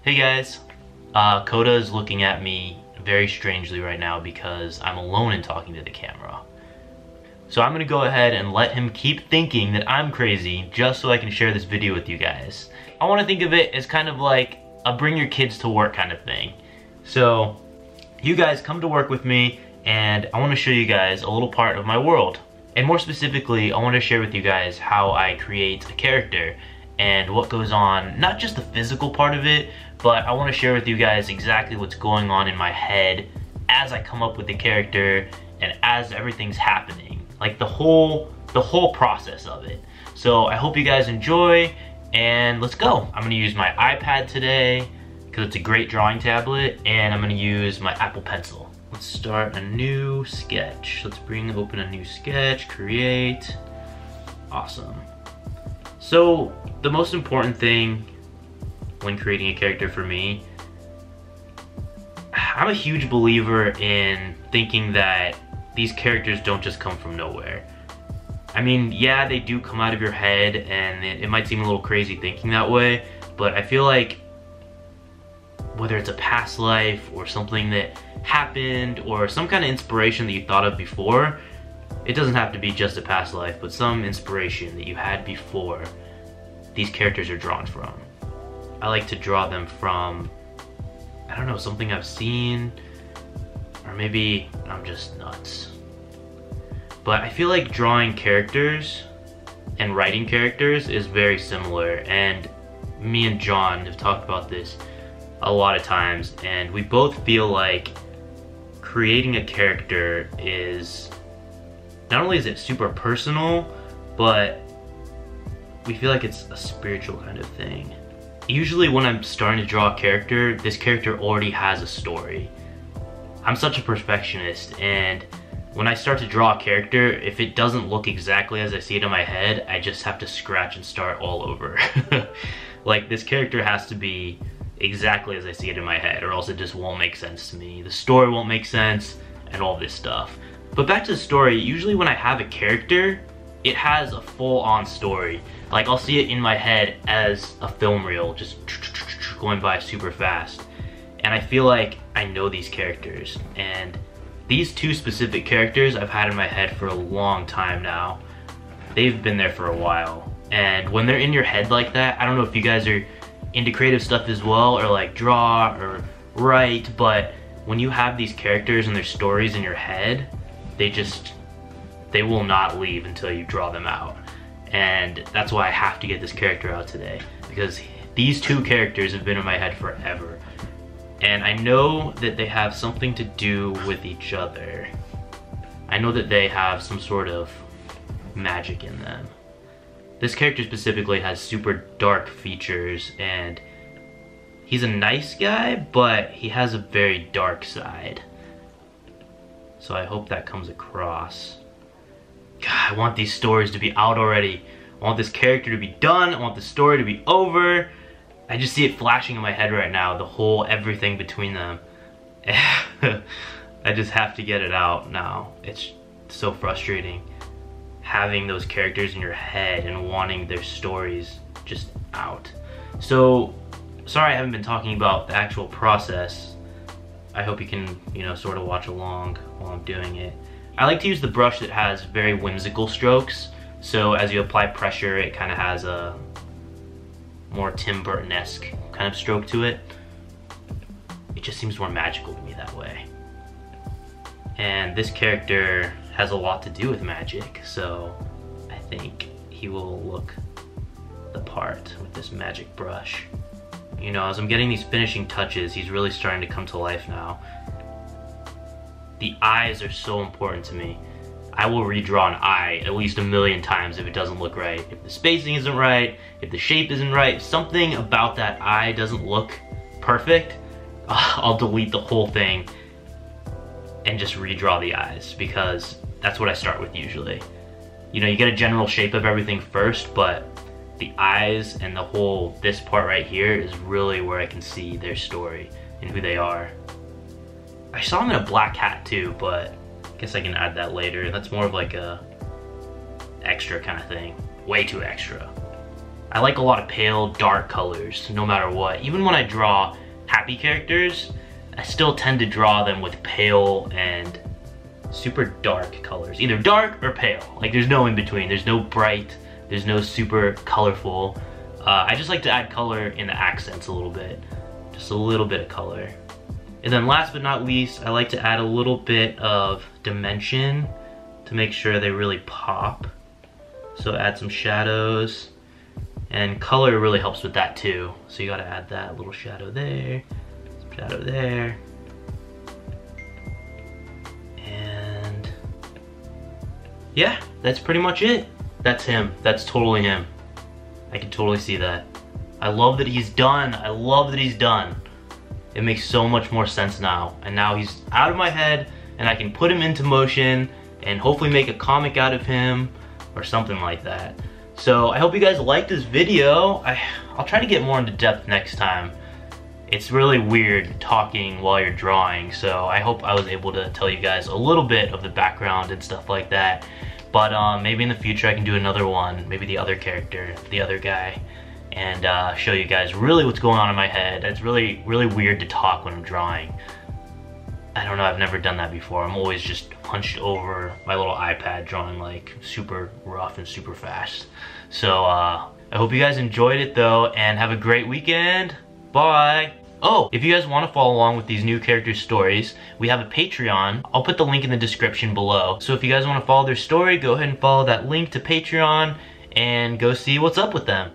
Hey guys, Coda is looking at me very strangely right now because I'm alone and talking to the camera. So I'm gonna go ahead and let him keep thinking that I'm crazy just so I can share this video with you guys. I wanna think of it as kind of like a bring your kids to work kind of thing. So you guys come to work with me and I wanna show you guys a little part of my world. And more specifically, I wanna share with you guys how I create a character and what goes on, not just the physical part of it, but I want to share with you guys exactly what's going on in my head as I come up with the character and as everything's happening, like the whole process of it. So I hope you guys enjoy, and let's go. I'm gonna use my iPad today because it's a great drawing tablet, and I'm gonna use my Apple Pencil. Let's start a new sketch. Let's open a new sketch, create. Awesome. So the most important thing when creating a character for me, I'm a huge believer in thinking that these characters don't just come from nowhere. I mean, yeah, they do come out of your head, and it might seem a little crazy thinking that way, but I feel like whether it's a past life or something that happened or some kind of inspiration that you thought of before, it doesn't have to be just a past life, but some inspiration that you had before, these characters are drawn from. I like to draw them from, I don't know, something I've seen, or maybe I'm just nuts. But I feel like drawing characters and writing characters is very similar, and me and John have talked about this a lot of times, and we both feel like creating a character is, not only is it super personal, but we feel like it's a spiritual kind of thing. Usually when I'm starting to draw a character, this character already has a story. I'm such a perfectionist, and when I start to draw a character, if it doesn't look exactly as I see it in my head, I just have to scratch and start all over. Like, this character has to be exactly as I see it in my head, or else it just won't make sense to me. The story won't make sense, and all this stuff. But back to the story, usually when I have a character, it has a full-on story. Like, I'll see it in my head as a film reel, just going by super fast. And I feel like I know these characters. And these two specific characters I've had in my head for a long time now. They've been there for a while. And when they're in your head like that, I don't know if you guys are into creative stuff as well, or like draw or write, but when you have these characters and their stories in your head, they will not leave until you draw them out. And that's why I have to get this character out today, because these two characters have been in my head forever. And I know that they have something to do with each other. I know that they have some sort of magic in them. This character specifically has super dark features, and he's a nice guy, but he has a very dark side. So I hope that comes across. God, I want these stories to be out already. I want this character to be done. I want the story to be over. I just see it flashing in my head right now, everything between them. I just have to get it out now. It's so frustrating having those characters in your head and wanting their stories just out. So, sorry I haven't been talking about the actual process. I hope you can, sort of watch along while I'm doing it. I like to use the brush that has very whimsical strokes, so as you apply pressure, it kind of has a more Tim Burton-esque kind of stroke to it. It just seems more magical to me that way. And this character has a lot to do with magic, so I think he will look the part with this magic brush. As I'm getting these finishing touches, he's really starting to come to life now. The eyes are so important to me. I will redraw an eye at least 1,000,000 times if it doesn't look right. If the spacing isn't right, if the shape isn't right, if something about that eye doesn't look perfect, I'll delete the whole thing and just redraw the eyes, because that's what I start with usually. You get a general shape of everything first, but the eyes and this part right here is really where I can see their story and who they are. I saw him in a black hat too, but I guess I can add that later. That's more of like a extra kind of thing. Way too extra. I like a lot of pale, dark colors, no matter what. Even when I draw happy characters, I still tend to draw them with pale and super dark colors. Either dark or pale. Like there's no in between. There's no bright, there's no super colorful. I just like to add color in the accents a little bit. Just a little bit of color. And then last but not least, I like to add a little bit of dimension to make sure they really pop. So add some shadows. And color really helps with that too. So you gotta add that little shadow there, some shadow there. And yeah, that's pretty much it. That's him. That's totally him. I can totally see that. I love that he's done. I love that he's done. It makes so much more sense now. And now he's out of my head and I can put him into motion and hopefully make a comic out of him or something like that. So I hope you guys liked this video. I'll try to get more into depth next time. It's really weird talking while you're drawing, so I hope I was able to tell you guys a little bit of the background and stuff like that. But maybe in the future I can do another one, maybe the other character, the other guy, and show you guys really what's going on in my head. It's really weird to talk when I'm drawing. I don't know, I've never done that before. I'm always just hunched over my little iPad drawing like super rough and super fast. So I hope you guys enjoyed it though, and have a great weekend. Bye. Oh, if you guys want to follow along with these new characters' stories, we have a Patreon. I'll put the link in the description below. So if you guys want to follow their story, go ahead and follow that link to Patreon and go see what's up with them.